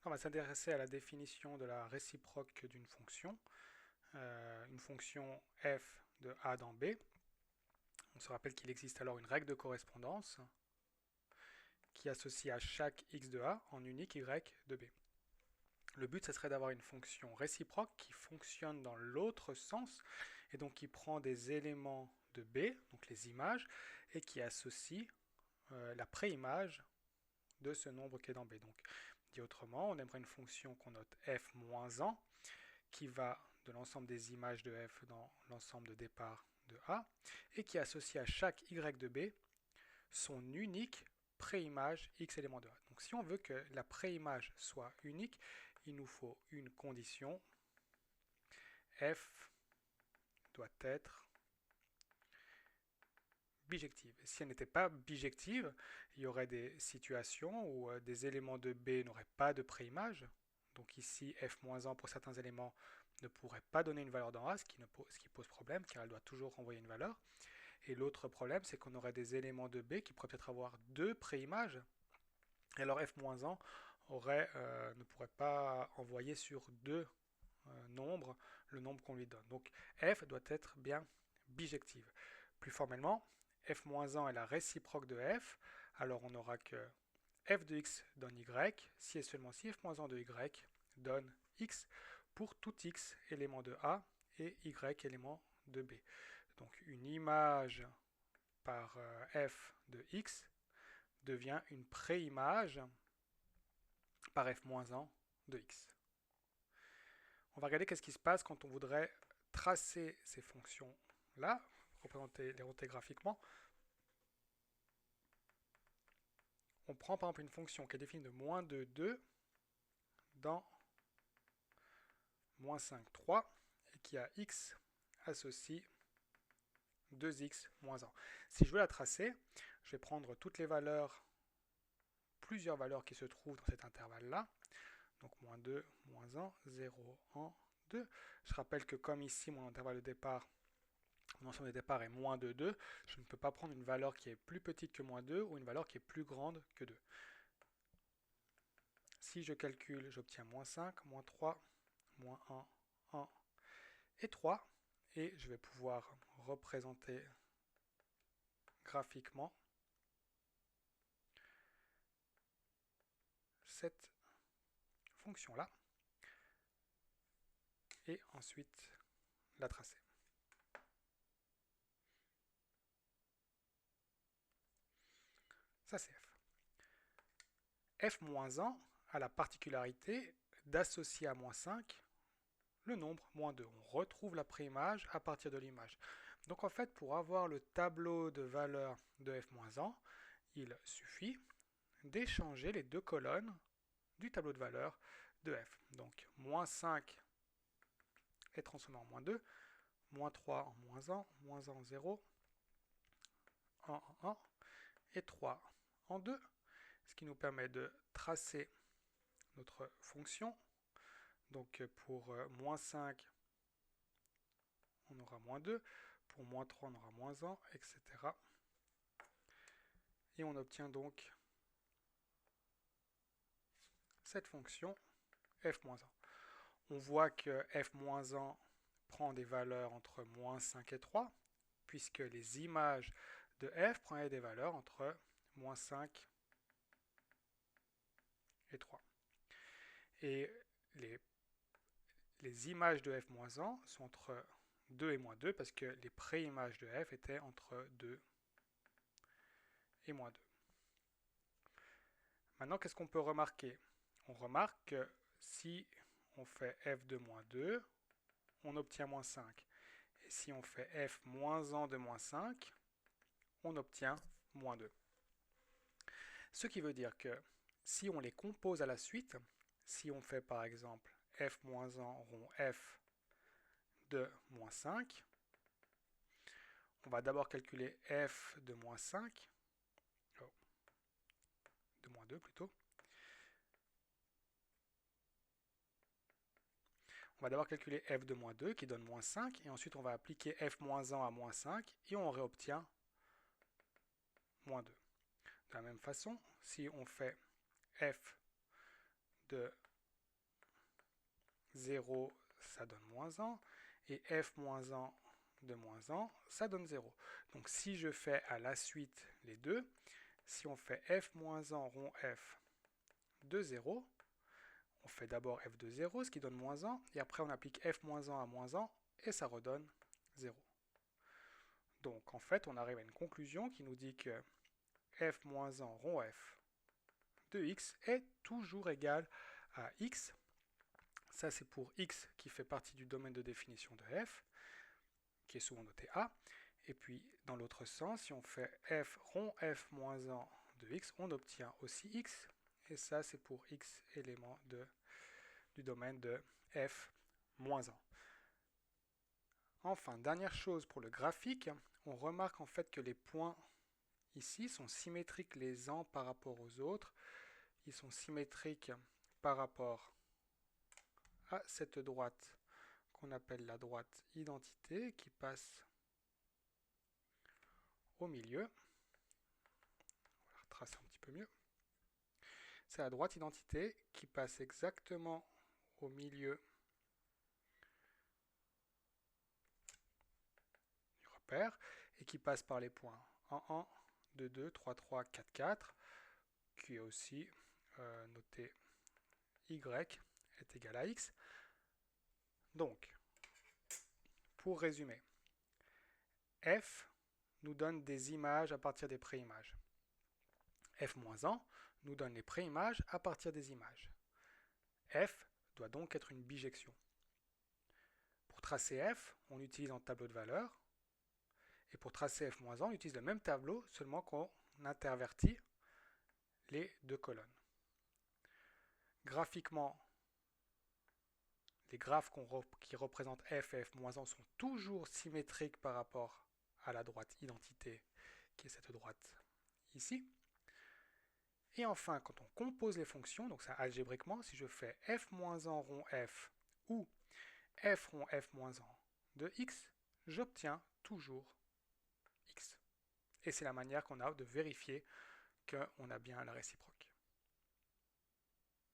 On va s'intéresser à la définition de la réciproque d'une fonction. Une fonction f de a dans b. On se rappelle qu'il existe alors une règle de correspondance qui associe à chaque x de a en unique y de b. Le but, ce serait d'avoir une fonction réciproque qui fonctionne dans l'autre sens et donc qui prend des éléments de b, donc les images, et qui associe la préimage de ce nombre qui est dans b. Donc, dit autrement, on aimerait une fonction qu'on note f-1 qui va de l'ensemble des images de f dans l'ensemble de départ de A et qui associe à chaque y de B son unique préimage x éléments de A. Donc si on veut que la préimage soit unique, il nous faut une condition f doit être bijective. Si elle n'était pas bijective, il y aurait des situations où des éléments de B n'auraient pas de préimage. Donc ici, f-1 pour certains éléments ne pourrait pas donner une valeur dans A, ce qui pose problème, car elle doit toujours renvoyer une valeur. Et l'autre problème, c'est qu'on aurait des éléments de B qui pourraient peut-être avoir deux préimages. Et alors f-1 ne pourrait pas envoyer sur deux nombres le nombre qu'on lui donne. Donc f doit être bien bijective. Plus formellement, f-1 est la réciproque de f, alors on n'aura que f de x donne y, si et seulement si f-1 de y donne x pour tout x élément de A et y élément de B. Donc une image par f de x devient une préimage par f-1 de x. On va regarder qu'est-ce qui se passe quand on voudrait tracer ces fonctions-là, les représenter graphiquement. On prend par exemple une fonction qui est définie de moins 2, 2 dans moins 5, 3 et qui a x associe 2x moins 1. Si je veux la tracer, je vais prendre toutes les valeurs, plusieurs valeurs qui se trouvent dans cet intervalle-là. Donc moins 2, moins 1, 0, 1, 2. Je rappelle que comme ici, mon intervalle de départ, mon ensemble de départ est moins 2, 2, je ne peux pas prendre une valeur qui est plus petite que moins 2 ou une valeur qui est plus grande que 2. Si je calcule, j'obtiens moins 5, moins 3, moins 1, 1 et 3. Et je vais pouvoir représenter graphiquement cette fonction-là et ensuite la tracer. Ça c'est f. f-1 a la particularité d'associer à moins 5 le nombre moins 2. On retrouve la préimage à partir de l'image. Donc en fait, pour avoir le tableau de valeurs de f-1, il suffit d'échanger les deux colonnes du tableau de valeurs de f. Donc moins 5 est transformé en moins 2, moins 3 en moins 1, moins 1 en 0, 1 en 1 et 3 en 2, ce qui nous permet de tracer notre fonction. Donc pour moins 5, on aura moins 2, pour moins 3, on aura moins 1, etc. Et on obtient donc cette fonction f-1. On voit que f-1 prend des valeurs entre moins 5 et 3, puisque les images de f prenaient des valeurs entre moins 5 et 3. Et les images de f-1 sont entre 2 et moins 2, parce que les préimages de f étaient entre 2 et moins 2. Maintenant, qu'est-ce qu'on peut remarquer? On remarque que si on fait f de moins 2, on obtient moins 5. Et si on fait f moins 1 de moins 5, on obtient moins 2. Ce qui veut dire que si on les compose à la suite, si on fait par exemple f moins 1 rond f de moins 5, on va d'abord calculer f de moins 5, de moins 2 plutôt. On va d'abord calculer f de moins 2 qui donne moins 5, et ensuite on va appliquer f moins 1 à moins 5, et on réobtient moins 2. De la même façon, si on fait f de 0, ça donne moins 1, et f moins 1 de moins 1, ça donne 0. Donc si je fais à la suite les deux, si on fait f moins 1 rond f de 0, on fait d'abord f de 0, ce qui donne moins 1, et après on applique f moins 1 à moins 1, et ça redonne 0. Donc en fait, on arrive à une conclusion qui nous dit que f moins 1 rond f de x est toujours égal à x. Ça, c'est pour x qui fait partie du domaine de définition de f, qui est souvent noté a. Et puis, dans l'autre sens, si on fait f rond f moins 1 de x, on obtient aussi x. Et ça, c'est pour x éléments du domaine de f moins 1. Enfin, dernière chose pour le graphique, on remarque en fait que les points ici sont symétriques les uns par rapport aux autres. Ils sont symétriques par rapport à cette droite qu'on appelle la droite identité qui passe au milieu. On va retracer un petit peu mieux. C'est la droite identité qui passe exactement au milieu du repère et qui passe par les points 1, 1, 2, 2, 3, 3, 4, 4, qui est aussi noté y est égal à x. Donc, pour résumer, f nous donne des images à partir des préimages. f-1 nous donne les préimages à partir des images. F doit donc être une bijection. Pour tracer f, on utilise un tableau de valeurs. Et pour tracer f-1, on utilise le même tableau, seulement qu'on intervertit les deux colonnes. Graphiquement, les graphes qui représentent f et f-1 sont toujours symétriques par rapport à la droite identité, qui est cette droite ici. Et enfin, quand on compose les fonctions, donc ça algébriquement, si je fais f-1 rond f ou f rond f-1 de x, j'obtiens toujours x. Et c'est la manière qu'on a de vérifier qu'on a bien la réciproque.